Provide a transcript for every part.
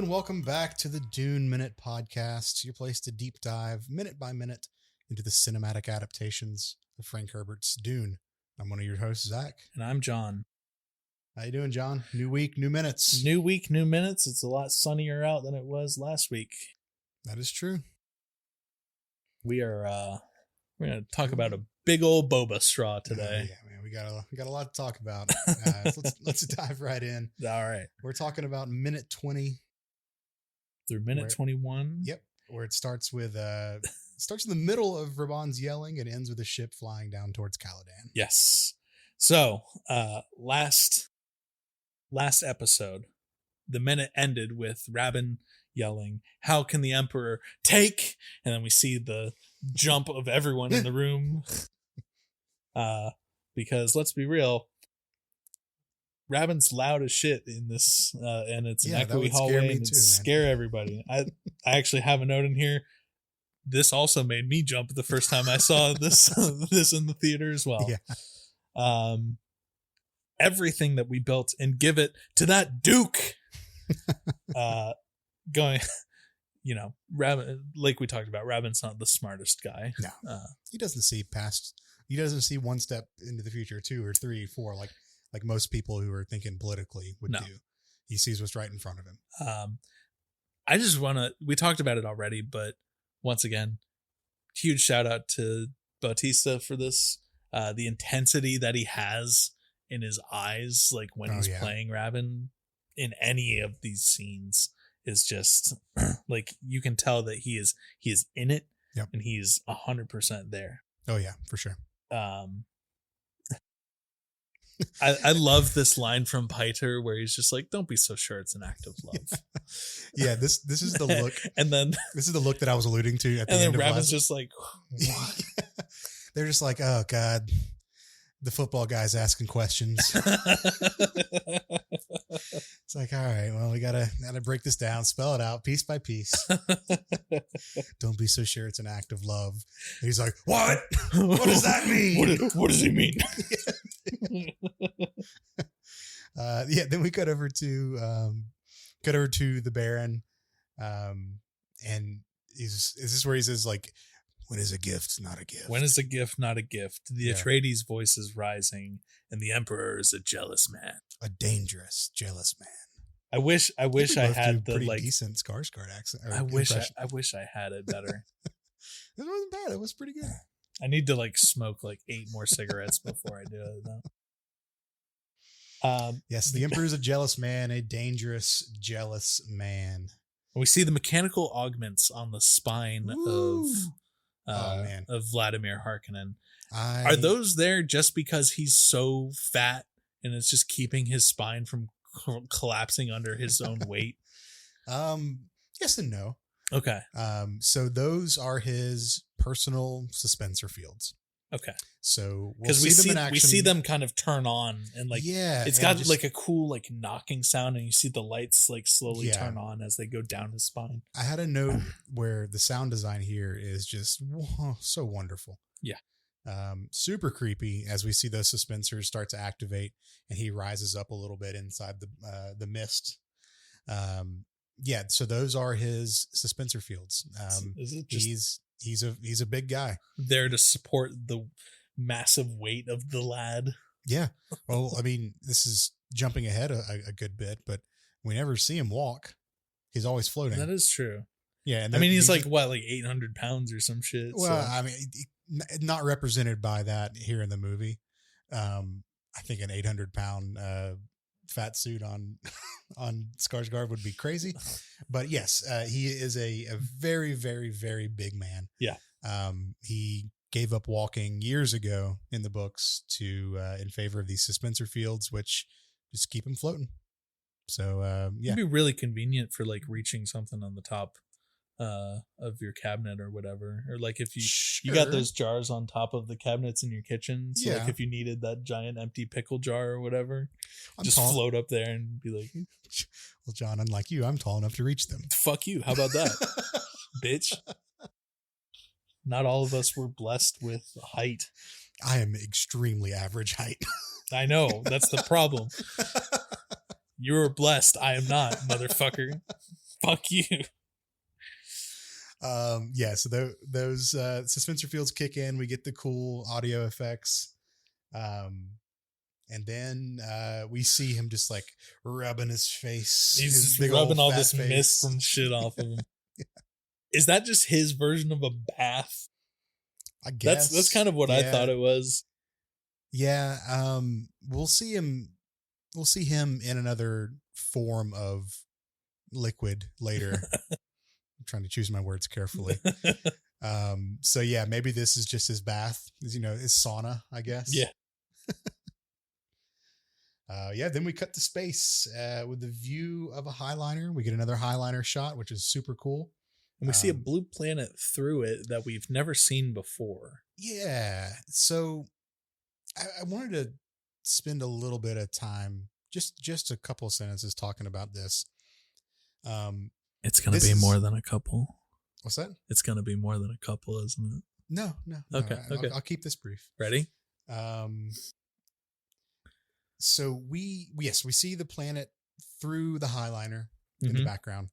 and welcome back to the Dune Minute Podcast, your place to deep dive minute by minute into the cinematic adaptations of Frank Herbert's Dune. I'm one of your hosts, Zach. And I'm John. How you doing, John? New week, new minutes. New week, new minutes. It's a lot sunnier out than it was last week. That is true. We're going to talk about a big old boba straw today. Yeah, man, we got a lot to talk about. So let's dive right in. All right. We're talking about minute 20 through minute 21. Yep, where it starts with starts in the middle of Raban's yelling and ends with a ship flying down towards Caladan. Yes. So, last episode, the minute ended with Rabin yelling, "How can the Emperor take?" And then we see the jump of everyone in the room. Because let's be real, Rabin's loud as shit in this, and it's an echoey hallway and scare everybody. I actually have a note in here. This also made me jump the first time I saw this in the theater as well. Yeah. Everything that we built and give it to that Duke. Going, Rabin, like we talked about, Rabin's not the smartest guy. No, he doesn't see past. He doesn't see one step into the future, 2 or 3, 4, like most people who are thinking politically would do. He sees what's right in front of him. I just want to, we talked about it already, but once again, huge shout out to Bautista for this. The intensity that he has in his eyes, like when he's playing Rabin in any of these scenes, is just like, you can tell that he is in it. Yep. And he's 100% there. Oh yeah, for sure. I love this line from Piter where he's just like, "Don't be so sure it's an act of love." Yeah, this is the look, and then this is the look that I was alluding to at the end of Rabin's just like, what? They're just like, "Oh God, the football guy's asking questions." It's like, all right, well, we gotta break this down, spell it out piece by piece. Don't be so sure it's an act of love. And he's like, what? What does that mean? What does he mean? Then we cut over to the Baron, and is this where he says, like, when is a gift not a gift? When is a gift not a gift? The Atreides' voice is rising, and the Emperor is a jealous man. A dangerous, jealous man. I wish I had the pretty decent Skarsgård accent. I wish I had it better. It wasn't bad. It was pretty good. I need to smoke 8 more cigarettes before I do it, though. Yes, the Emperor is a jealous man, a dangerous, jealous man. We see the mechanical augments on the spine of Vladimir Harkonnen. Are those there just because he's so fat and it's just keeping his spine from collapsing under his own weight? Yes and no. Okay. So those are his personal suspensor fields. Okay. So because we see them in action. We see them kind of turn on and it's got a cool knocking sound, and you see the lights slowly turn on as they go down his spine. I had a note where the sound design here is just so wonderful. Yeah. Super creepy as we see those suspensors start to activate, and he rises up a little bit inside the mist. So those are his suspensor fields. Is it just he's a big guy there to support the massive weight of the lad? Yeah. Well, I mean, this is jumping ahead a good bit, but we never see him walk. He's always floating. That is true. Yeah. And he's 800 pounds or some shit. Well, so. I mean, not represented by that here in the movie. I think an 800-pound fat suit on Skarsgård would be crazy, but yes, he is a very, very, very big man. Yeah. He gave up walking years ago in the books to in favor of these suspensor fields, which just keep him floating. So it'd be really convenient for reaching something on the top of your cabinet or whatever, or if you got those jars on top of the cabinets in your kitchen, so if you needed that giant empty pickle jar or whatever, float up there and be like, well, John, unlike you, I'm tall enough to reach them. Fuck you, how about that? Bitch. Not all of us were blessed with height. I am extremely average height. I know, that's the problem. You're blessed, I am not, motherfucker. Fuck you. Yeah, so those suspensor fields kick in. We get the cool audio effects. And then we see him just like rubbing his face. He's his just big rubbing old all fat this face. mist and shit off of him. Is that just his version of a bath? I guess That's kind of what I thought it was. Yeah. We'll see him in another form of liquid later. I'm trying to choose my words carefully. So yeah, maybe this is just his bath, his sauna, I guess. Yeah. Yeah, then we cut to space with the view of a highliner. We get another highliner shot, which is super cool. And we see a blue planet through it that we've never seen before. Yeah. So I wanted to spend a little bit of time, just a couple of sentences talking about this. It's going to be more than a couple. What's that? It's going to be more than a couple, isn't it? No. Okay. I'll keep this brief. Ready? So we see the planet through the highliner in the background,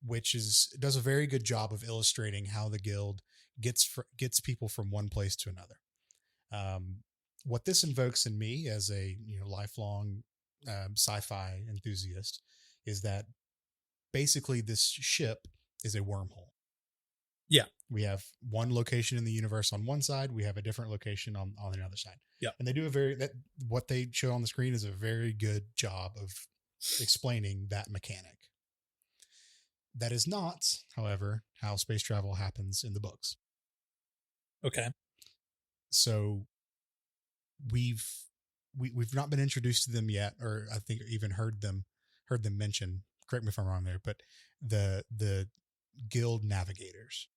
which does a very good job of illustrating how the guild gets people from one place to another. What this invokes in me as a lifelong sci-fi enthusiast is that basically this ship is a wormhole. Yeah. We have one location in the universe on one side. We have a different location on the other side. Yeah. And they do what they show on the screen is a very good job of explaining that mechanic. That is not, however, how space travel happens in the books. Okay. So we've not been introduced to them yet, or I think even heard them mention, correct me if I'm wrong there, but the guild navigators.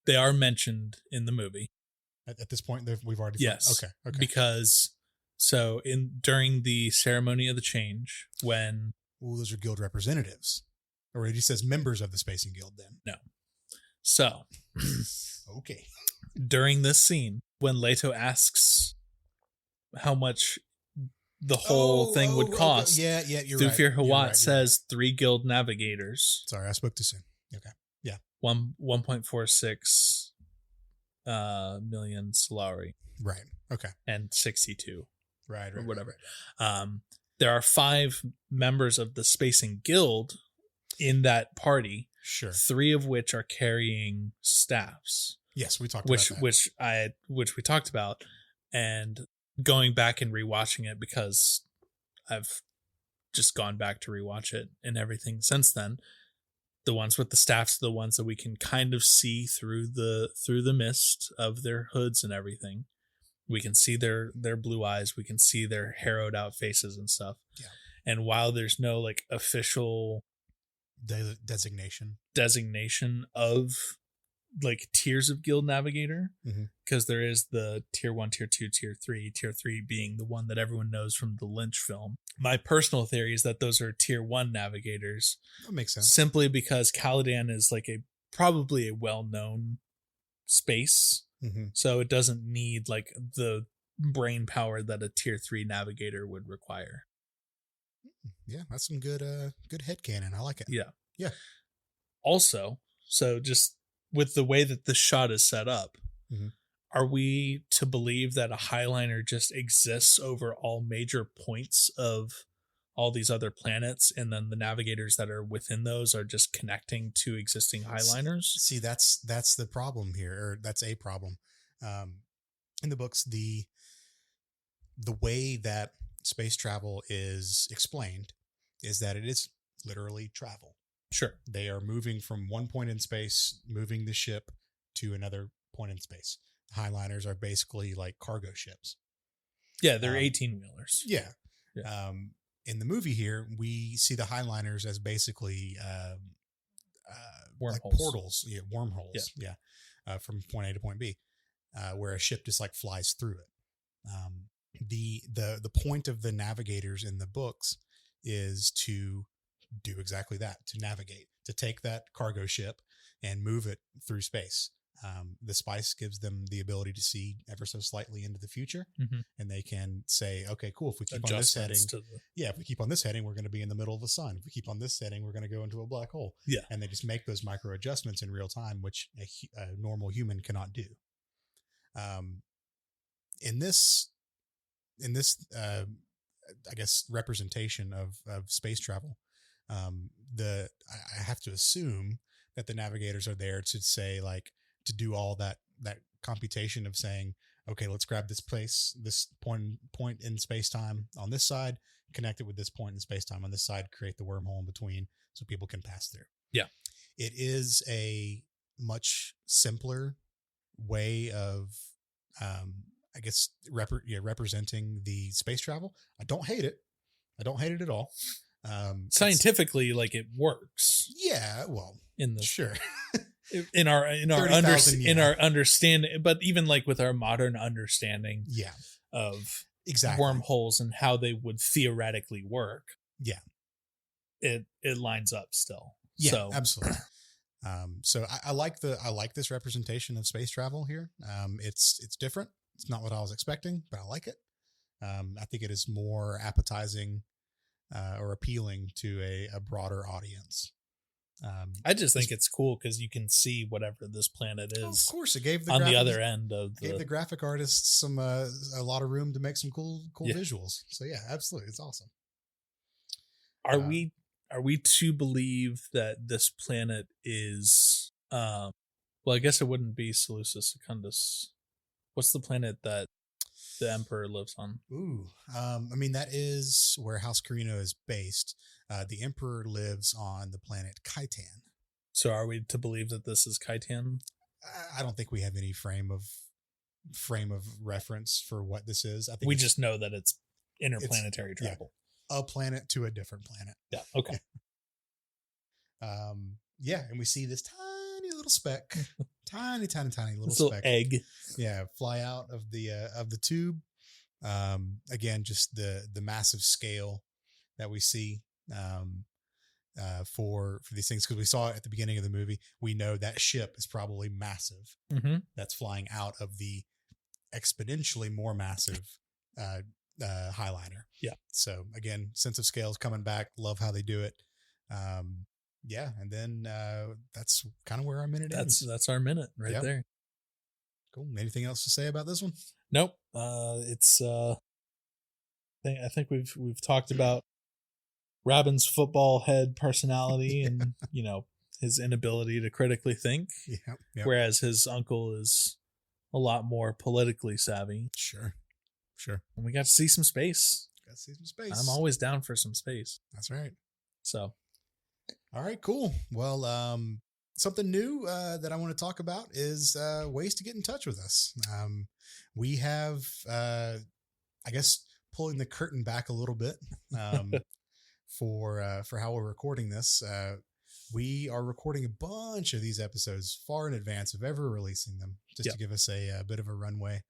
They are mentioned in the movie. At this point, we've already... Yes. Okay. Because, so during the ceremony of the change, when... Well, those are guild representatives. Or it just says members of the Spacing Guild then. No. So... Okay. During this scene, when Leto asks how much the whole thing would cost... Okay. Yeah, you're Thufir right. Hawat says 3 guild navigators. Sorry, I spoke too soon. Okay. Yeah. 1.46 million Solari. Right. Okay. And 62. Right. Or whatever. Right. There are 5 members of the Spacing Guild in that party. Sure. 3 of which are carrying staffs. Yes, we talked about that. Which we talked about. And going back and rewatching it, because I've just gone back to rewatch it and everything since then. The ones with the staffs are the ones that we can kind of see through the mist of their hoods and everything. We can see their blue eyes. We can see their harrowed out faces and stuff. Yeah. And while there's no like official designation of like tiers of guild navigator, because mm-hmm. there is the tier 1, tier 2, tier 3 being the one that everyone knows from the Lynch film. My personal theory is that those are tier 1 navigators. That makes sense. Simply because Caladan is like probably a well-known space. Mm-hmm. So it doesn't need like the brain power that a tier 3 navigator would require. Yeah, that's some good headcanon. I like it. Yeah. Also, so just with the way that the shot is set up, mm-hmm. are we to believe that a highliner just exists over all major points of all these other planets, and then the navigators that are within those are just connecting to existing highliners? See, that's the problem here, or that's a problem. In the books, the way that space travel is explained is that it is literally travel. Sure. They are moving from one point in space, moving the ship to another point in space. Highliners are basically like cargo ships. Yeah, they're 18-wheelers. Yeah. In the movie here, we see the highliners as basically wormholes. Like portals, wormholes. Yeah. From point A to point B, where a ship just like flies through it. The point of the navigators in the books is to do exactly that, to navigate, to take that cargo ship and move it through space. The spice gives them the ability to see ever so slightly into the future, and they can say, okay, cool. If we keep on this heading, if we keep on this heading, we're going to be in the middle of the sun. If we keep on this heading, we're going to go into a black hole. Yeah. And they just make those micro adjustments in real time, which a normal human cannot do. In this, I guess, representation of space travel, I have to assume that the navigators are there to say, like, to do all that computation of saying, okay, let's grab this point in space-time on this side, connect it with this point in space-time on this side, create the wormhole in between so people can pass through. Yeah. It is a much simpler way of, I guess, representing the space travel. I don't hate it. I don't hate it at all. Scientifically, like, it works. Yeah, well, sure. in our understanding, but even like with our modern understanding, of exactly wormholes and how they would theoretically work, it lines up still. Yeah, so absolutely. So I like this representation of space travel here. It's different. It's not what I was expecting, but I like it. I think it is more appetizing or appealing to a broader audience. I just think it's cool because you can see whatever this planet is. Of course, it gave the other end of the graphic artists some a lot of room to make some cool visuals. So yeah, absolutely, it's awesome. Are we to believe that this planet is? Well, I guess it wouldn't be Seleucus Secundus. What's the planet that the Emperor lives on? I mean, that is where House Carino is based. The Emperor lives on the planet Khitan. So are we to believe that this is Khitan? I don't think we have any frame of reference for what this is. I think we just know that it's interplanetary travel. Yeah, a planet to a different planet. Yeah. Okay. And we see this tiny little speck, tiny little speck, egg. Yeah, fly out of the tube. Again, just the massive scale that we see for these things, because we saw it at the beginning of the movie. We know that ship is probably massive. That's flying out of the exponentially more massive Highliner. Yeah. So again, sense of scale is coming back. Love how they do it. And then that's kind of where our minute ends. That's our minute right there. Cool. Anything else to say about this one? Nope. It's I think we've talked about Robin's football head personality and his inability to critically think. Yeah. Whereas his uncle is a lot more politically savvy. Sure. And we got to see some space. I'm always down for some space. That's right. So, all right, cool. Well, something new that I want to talk about is ways to get in touch with us. We have, I guess, pulling the curtain back a little bit for how we're recording this. We are recording a bunch of these episodes far in advance of ever releasing them, just to give us a bit of a runway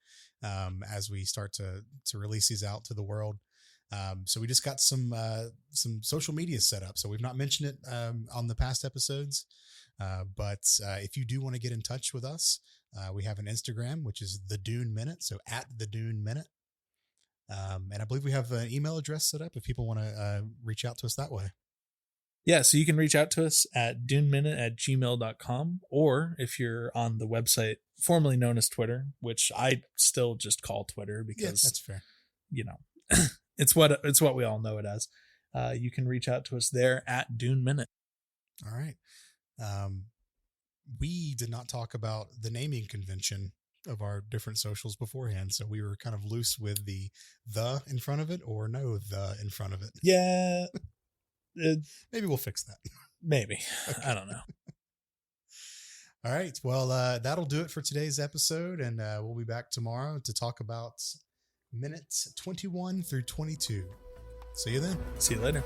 as we start to release these out to the world. So we just got some social media set up. So we've not mentioned it on the past episodes, but if you do want to get in touch with us, we have an Instagram, which is the Dune Minute. So @ the Dune Minute. And I believe we have an email address set up if people want to reach out to us that way. Yeah, so you can reach out to us at duneminute@gmail.com, or if you're on the website formerly known as Twitter, which I still just call Twitter because that's fair. It's what we all know it as. You can reach out to us there at Dune Minute. All right. We did not talk about the naming convention of our different socials beforehand, so we were kind of loose with the in front of it or no the in front of it. Yeah. Maybe we'll fix that. Maybe. Okay. I don't know. All right. Well, that'll do it for today's episode, and we'll be back tomorrow to talk about minutes 21 through 22. See you then. See you later.